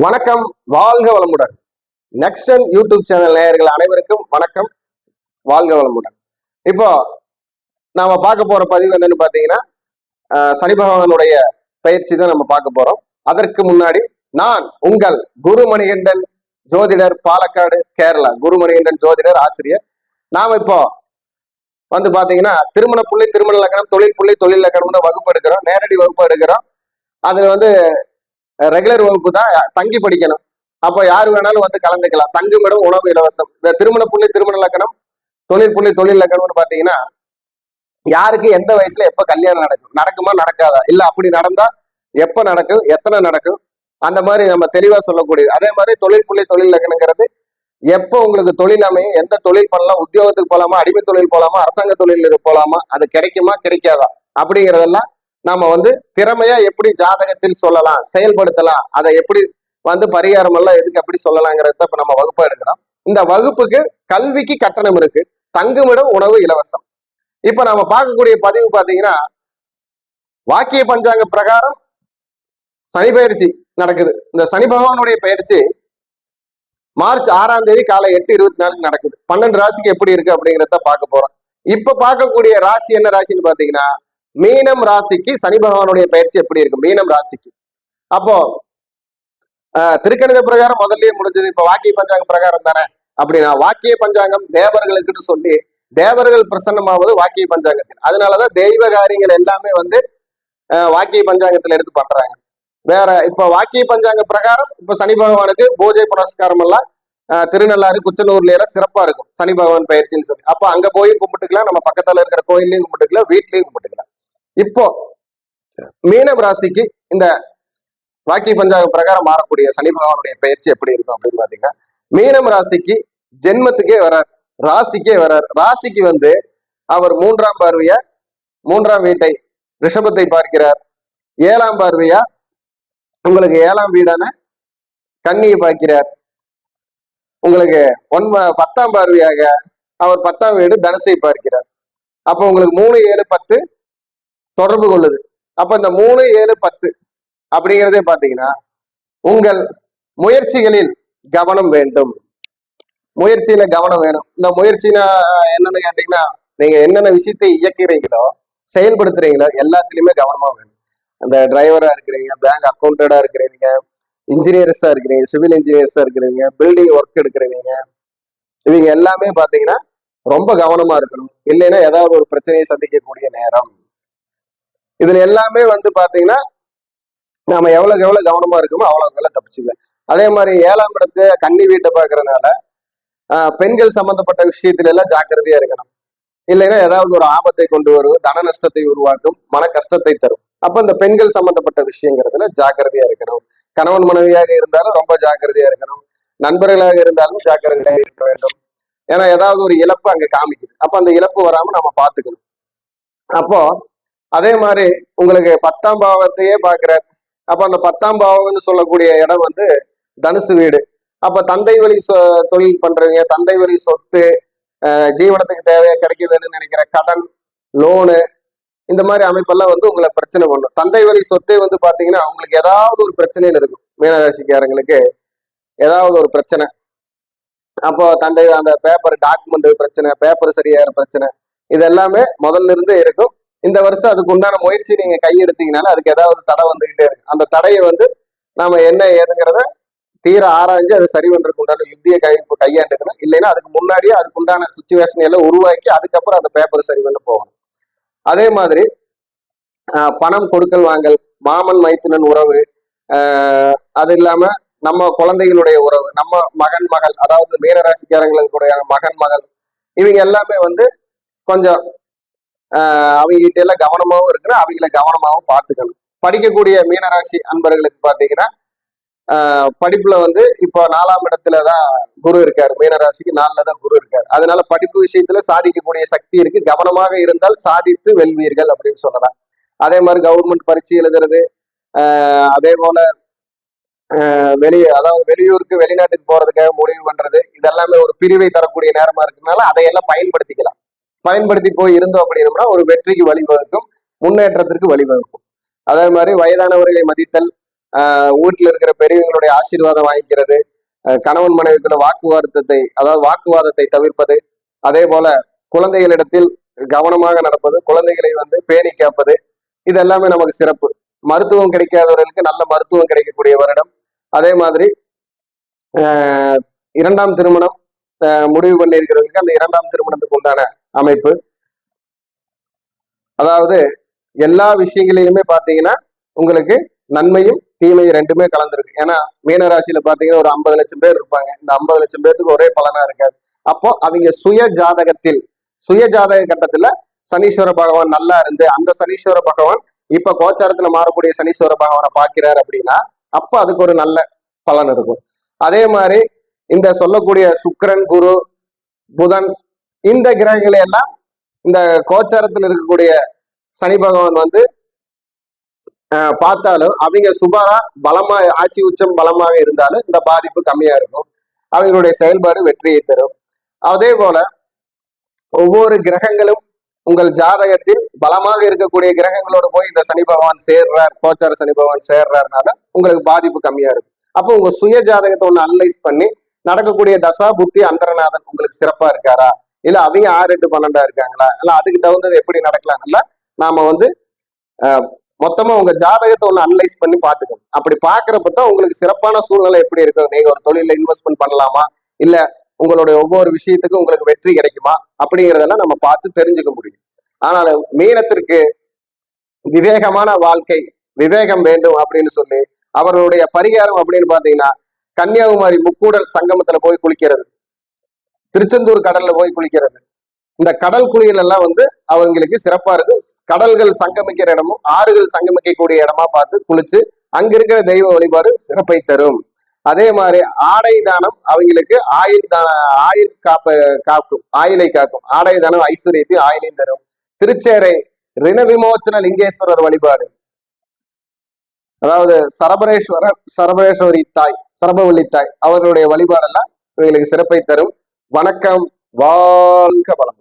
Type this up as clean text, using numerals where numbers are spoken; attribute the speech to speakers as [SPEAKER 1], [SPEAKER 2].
[SPEAKER 1] வணக்கம், வாழ்க வளமுடன். நெக்ஸ்டன் யூடியூப் சேனல் நேயர்கள் அனைவருக்கும் வணக்கம், வாழ்க வளமுடன். இப்போ நாம பார்க்க போற பதிவு என்னன்னு பாத்தீங்கன்னா, சனி பகவானுடைய பயிற்சி தான் நம்ம பார்க்க போறோம். அதற்கு முன்னாடி நான் உங்கள் குருமணிகண்டன் ஜோதிடர், பாலக்காடு, கேரளா. குருமணிகண்டன் ஜோதிடர், ஆசிரியர். நாம இப்போ வந்து பாத்தீங்கன்னா திருமண புள்ளி, திருமண லக்கணம், தொழில் புள்ளி, தொழில் லக்கணம்னு வகுப்பு எடுக்கிறோம், நேரடி வகுப்பு எடுக்கிறோம். அதுல வந்து ரெகுலர் வகுப்பு தான், தங்கி படிக்கணும். அப்போ யாரு வேணாலும் வந்து கலந்துக்கலாம். தங்குமிடம், உணவு இலவசம். இந்த திருமண புள்ளி, திருமண லக்கணம், தொழில் புள்ளி, தொழில் லக்கணம்னு பாத்தீங்கன்னா யாருக்கு எந்த வயசுல எப்ப கல்யாணம் நடக்கும், நடக்குமா நடக்காதா, இல்ல அப்படி நடந்தா எப்ப நடக்கும், எத்தனை நடக்கும், அந்த மாதிரி நம்ம தெளிவா சொல்லக்கூடியது. அதே மாதிரி தொழில் புள்ளி, தொழில் லக்கணங்கிறது எப்போ உங்களுக்கு தொழில் அமையும், எந்த தொழில் பண்ணலாம், உத்தியோகத்துக்கு போலாமா, அடிமை தொழில் போலாமா, அரசாங்க தொழில் போலாமா, அது கிடைக்குமா கிடைக்காதா அப்படிங்கிறதெல்லாம் நாம வந்து திறமையா எப்படி ஜாதகத்தில் சொல்லலாம், செயல்படுத்தலாம், அதை எப்படி வந்து பரிகாரம் எல்லாம் எதுக்கு எப்படி சொல்லலாங்கிறத இப்ப நம்ம வகுப்பா எடுக்கிறோம். இந்த வகுப்புக்கு கல்விக்கு கட்டணம் இருக்கு, தங்குமிடம், உணவு இலவசம். இப்ப நம்ம பார்க்கக்கூடிய பதிவு பாத்தீங்கன்னா, வாக்கிய பஞ்சாங்க பிரகாரம் சனி பயிற்சி நடக்குது. இந்த சனி பகவானுடைய பயிற்சி மார்ச் 6ஆம் தேதி காலை 8:24 நடக்குது. 12 ராசிக்கு எப்படி இருக்கு அப்படிங்கிறத பார்க்க போறோம். இப்ப பார்க்கக்கூடிய ராசி என்ன ராசின்னு பாத்தீங்கன்னா, மீனம் ராசிக்கு சனி பகவானுடைய பயிற்சி எப்படி இருக்கு, மீனம் ராசிக்கு. அப்போ திருக்கணித பிரகாரம் முதல்லயே முடிஞ்சது. இப்ப வாக்கிய பஞ்சாங்க பிரகாரம் தானே அப்படின்னா, வாக்கிய பஞ்சாங்கம் தேவர்களுக்குன்னு சொல்லி தேவர்கள் பிரசன்னமாவது வாக்கிய பஞ்சாங்கத்தில். அதனாலதான் தெய்வ காரியங்கள் எல்லாமே வந்து வாக்கிய பஞ்சாங்கத்துல எடுத்து பண்றாங்க. வேற இப்ப வாக்கிய பஞ்சாங்க பிரகாரம் இப்ப சனி பகவானுக்கு பூஜை புனஸ்காரம் எல்லாம் திருநள்ளாறு, குச்சனூர்ல எல்லாம் சிறப்பா இருக்கும் சனி பகவான் பயிற்சின்னு சொல்லி. அப்ப அங்க போய் கும்பிட்டுக்கலாம், நம்ம பக்கத்துல இருக்கிற கோயிலையும் கும்பிட்டுக்கலாம், வீட்லயும் கும்பிட்டுக்கலாம். இப்போ மீனம் ராசிக்கு இந்த வாக்கிய பஞ்சாங்க பிரகாரம் மாறக்கூடிய சனி பகவானுடைய பயிற்சி எப்படி இருக்கும் அப்படின்னு பாத்தீங்கன்னா, மீனம் ராசிக்கு ஜென்மத்துக்கே வரார், ராசிக்கே வரார். ராசிக்கு வந்து அவர் 3ஆம் பார்வையா 3ஆம் வீட்டை ரிஷபத்தை பார்க்கிறார். 7ஆம் பார்வையா உங்களுக்கு 7ஆம் வீடான கன்னியை பார்க்கிறார். உங்களுக்கு 10ஆம் பார்வையாக அவர் 10ஆம் வீடு தனுசை பார்க்கிறார். அப்ப உங்களுக்கு 3, 7, 10 தொடர்பு கொள்ளுது. அப்ப இந்த 3, 7, 10 அப்படிங்கிறதே பாத்தீங்கன்னா உங்கள் முயற்சிகளில் கவனம் வேண்டும், முயற்சியில கவனம் வேணும். இந்த முயற்சினா என்னன்னு கேட்டீங்கன்னா, நீங்க என்னென்ன விஷயத்தை இயக்கிறீங்களோ, செயல்படுத்துறீங்களோ எல்லாத்துலயுமே கவனமா வேணும். அந்த டிரைவரா இருக்கிறீங்க, பேங்க் அக்கௌண்டடா இருக்கிறீங்க, இன்ஜினியர்ஸா இருக்கிறீங்க, சிவில் இன்ஜினியர்ஸா இருக்கிறீங்க, பில்டிங் ஒர்க் எடுக்கிறீங்க, இவங்க எல்லாமே பாத்தீங்கன்னா ரொம்ப கவனமா இருக்கணும். இல்லைன்னா ஏதாவது ஒரு பிரச்சனையை சந்திக்கக்கூடிய நேரம். இதுல எல்லாமே வந்து பாத்தீங்கன்னா நாம எவ்வளவுக்கு எவ்வளவு கவனமா இருக்கோமோ அவ்வளவுக்கு எவ்வளவு தப்பிச்சுக்கலாம். அதே மாதிரி 7ஆம் இடத்தை கன்னி வீட்டை பாக்குறதுனால பெண்கள் சம்பந்தப்பட்ட விஷயத்துல எல்லாம் ஜாக்கிரதையா இருக்கணும். இல்லைன்னா ஏதாவது ஒரு ஆபத்தை கொண்டு வரும், தன நஷ்டத்தை உருவாக்கும், மன கஷ்டத்தை தரும். அப்ப இந்த பெண்கள் சம்பந்தப்பட்ட விஷயங்கிறதுல ஜாக்கிரதையா இருக்கணும். கணவன் மனைவியாக இருந்தாலும் ரொம்ப ஜாக்கிரதையா இருக்கணும். நண்பர்களாக இருந்தாலும் ஜாக்கிரதையாக இருக்க வேண்டும். ஏன்னா ஏதாவது ஒரு இழப்பு அங்க காமிக்குது. அப்ப அந்த இழப்பு வராம நம்ம பாத்துக்கணும். அப்போ அதே மாதிரி உங்களுக்கு 10ஆம் பாவத்தையே பாக்குறாரு. அப்ப அந்த 10ஆம் பாவம்னு சொல்லக்கூடிய இடம் வந்து தனுசு வீடு. அப்ப தந்தை வழி தொழில் பண்றவங்க, தந்தை வழி சொத்து, ஜீவனத்துக்கு தேவையா கிடைக்க வேணும்னு நினைக்கிற கடன், லோனு, இந்த மாதிரி அமைப்பெல்லாம் வந்து உங்களை பிரச்சனை பண்ணும். தந்தை வழி சொத்தே வந்து பாத்தீங்கன்னா உங்களுக்கு ஏதாவது ஒரு பிரச்சனைன்னு இருக்கும். மீனராசிக்காரங்களுக்கு ஏதாவது ஒரு பிரச்சனை. அப்போ தந்தை அந்த பேப்பர் டாக்குமெண்ட் பிரச்சனை, பேப்பர் சரியாகிற பிரச்சனை, இது எல்லாமே முதல்ல இருந்தே இருக்கும். இந்த வருஷம் அதுக்கு உண்டான முயற்சி நீங்க கையெடுத்தீங்கனால அதுக்கு ஏதாவது தடை வந்துகிட்டே இருக்கு. அந்த தடையை வந்து நாம என்ன ஏதுங்கிறத தீர ஆராய்ஞ்சு அதை சரி பண்றதுக்கு உண்டான யுத்தியை கையாண்டுக்கணும். இல்லைன்னா அதுக்கு முன்னாடியே அதுக்கு உண்டான சுச்சுவேஷன் எல்லாம் உருவாக்கி அதுக்கப்புறம் அந்த பேப்பர் சரி பண்ண போகணும். அதே மாதிரி பணம் கொடுக்கல் வாங்கல், மாமன் மைத்துனன் உறவு, அது இல்லாம நம்ம குழந்தைகளுடைய உறவு, நம்ம மகன் மகள், அதாவது மீனராசிக்காரங்களுடைய மகன் மகள், இவங்க எல்லாமே வந்து கொஞ்சம் அவங்க கிட்ட எல்லாம் கவனமாவும் இருக்கிற, அவங்கள கவனமாவும் பார்த்துக்கணும். படிக்கக்கூடிய மீனராசி அன்பர்களுக்கு பாத்தீங்கன்னா படிப்புல வந்து இப்போ 4ஆம் இடத்துலதான் குரு இருக்காரு. மீனராசிக்கு 4ல தான் குரு இருக்காரு. அதனால படிப்பு விஷயத்துல சாதிக்கக்கூடிய சக்தி இருக்கு. கவனமாக இருந்தால் சாதித்து வெல்வீர்கள் அப்படின்னு சொல்லலாம். அதே மாதிரி கவர்மெண்ட் பரீட்சை எழுதுறது, அதே போல அதாவது வெளியூருக்கு வெளிநாட்டுக்கு போறதுக்காக முடிவு பண்றது, இதெல்லாமே ஒரு பிரிவை தரக்கூடிய நேரமா இருக்கிறதுனால அதையெல்லாம் பயன்படுத்திக்கலாம். பயன்படுத்தி போய் இருந்தோம் அப்படின்னோம்னா ஒரு வெற்றிக்கு வழிவகுக்கும், முன்னேற்றத்திற்கு வழிவகுக்கும். அதே மாதிரி வயதானவர்களை மதித்தல், வீட்டுல இருக்கிற பெரியவங்களுடைய ஆசீர்வாதம் வாங்கிக்கிறது, கணவன் மனைவிக்குள்ள வாக்குவாதத்தை தவிர்ப்பது, அதே போல குழந்தைகளிடத்தில் கவனமாக நடப்பது, குழந்தைகளை பேணி காப்பது, இது எல்லாமே நமக்கு சிறப்பு. மருத்துவம் கிடைக்காதவர்களுக்கு நல்ல மருத்துவம் கிடைக்கக்கூடிய வருடம். அதே மாதிரி இரண்டாம் திருமணம் முடிவு பண்ணியிருக்கிறவங்களுக்கு அந்த இரண்டாம் திருமணத்துக்கு உண்டான அமைப்பு. அதாவது எல்லா விஷயங்களிலுமே பாத்தீங்கன்னா உங்களுக்கு நன்மையும் தீமையும் ரெண்டுமே கலந்துருக்கு. ஏன்னா மீனராசியில பாத்தீங்கன்னா ஒரு 50 லட்சம் பேர் இருப்பாங்க. இந்த 50 லட்சம் பேருக்கு ஒரே பலனா இருக்காது. அப்போ அவங்க சுய ஜாதக கட்டத்துல சனீஸ்வர பகவான் நல்லா இருந்து, அந்த சனீஸ்வர பகவான் இப்ப கோச்சாரத்துல மாறக்கூடிய சனீஸ்வர பகவானை பாக்கிறார் அப்படின்னா அப்ப அதுக்கு ஒரு நல்ல பலன் இருக்கும். அதே மாதிரி இந்த சொல்லக்கூடிய சுக்கிரன், குரு, புதன், இந்த கிரகங்களை எல்லாம் இந்த கோச்சாரத்தில் இருக்கக்கூடிய சனி பகவான் பார்த்தாலும் அவங்க சுபரா பலமா ஆட்சி உச்சம் பலமாக இருந்தாலும் இந்த பாதிப்பு கம்மியா இருக்கும். அவங்களுடைய செயல்பாடு வெற்றியை தரும். அதே போல ஒவ்வொரு கிரகங்களும் உங்கள் ஜாதகத்தில் பலமாக இருக்கக்கூடிய கிரகங்களோடு போய் இந்த சனி பகவான் சேர்றார், கோச்சார சனி பகவான் சேர்றாருனால உங்களுக்கு பாதிப்பு கம்மியா இருக்கும். அப்போ உங்க சுய ஜாதகத்தை ஒண்ணு அனலைஸ் பண்ணி நடக்கக்கூடிய தசா புத்தி அந்தரநாதன் உங்களுக்கு சிறப்பா இருக்காரா, இல்ல அவங்க 6, 8, 12 இருக்காங்களா, இல்ல அதுக்கு தகுந்தது எப்படி நடக்கலாம்ல நாம மொத்தமா உங்க ஜாதகத்தை ஒண்ணு அனலைஸ் பண்ணி பாத்துக்கணும். அப்படி பாக்குறப்பதான் உங்களுக்கு சிறப்பான சூழ்நிலை எப்படி இருக்கும். நீங்க ஒரு தொழில இன்வெஸ்ட்மெண்ட் பண்ணலாமா, இல்ல உங்களுடைய ஒவ்வொரு விஷயத்துக்கும் உங்களுக்கு வெற்றி கிடைக்குமா அப்படிங்கிறதெல்லாம் நம்ம பார்த்து தெரிஞ்சுக்க முடியும். ஆனால் மீனத்திற்கு விவேகமான வாழ்க்கை, விவேகம் வேண்டும் அப்படின்னு சொல்லி அவர்களுடைய பரிகாரம் அப்படின்னு பாத்தீங்கன்னா கன்னியாகுமரி முக்கூடல் சங்கமத்துல போய் குளிக்கிறது, திருச்செந்தூர் கடல்ல போய் குளிக்கிறது, இந்த கடல் குளியல் எல்லாம் அவங்களுக்கு சிறப்பா இருக்கு. கடல்கள் சங்கமிக்கிற இடமும் ஆறுகள் சங்கமிக்கக்கூடிய இடமா பார்த்து குளிச்சு அங்க இருக்கிற தெய்வ வழிபாடு சிறப்பை தரும். அதே மாதிரி ஆடை தானம் அவங்களுக்கு ஆயுள் காக்கும், ஆயுளை காக்கும். ஆடை தானம் ஐஸ்வர்யத்தையும் ஆயுளையும் தரும். திருச்சேரை ரிண விமோச்சன லிங்கேஸ்வரர் வழிபாடு, அதாவது சரபரேஸ்வரி தாய், சரபவல்லி தாய் அவர்களுடைய வழிபாடெல்லாம் இவங்களுக்கு சிறப்பை தரும். வணக்கம், வாழ்க வளமுடன்.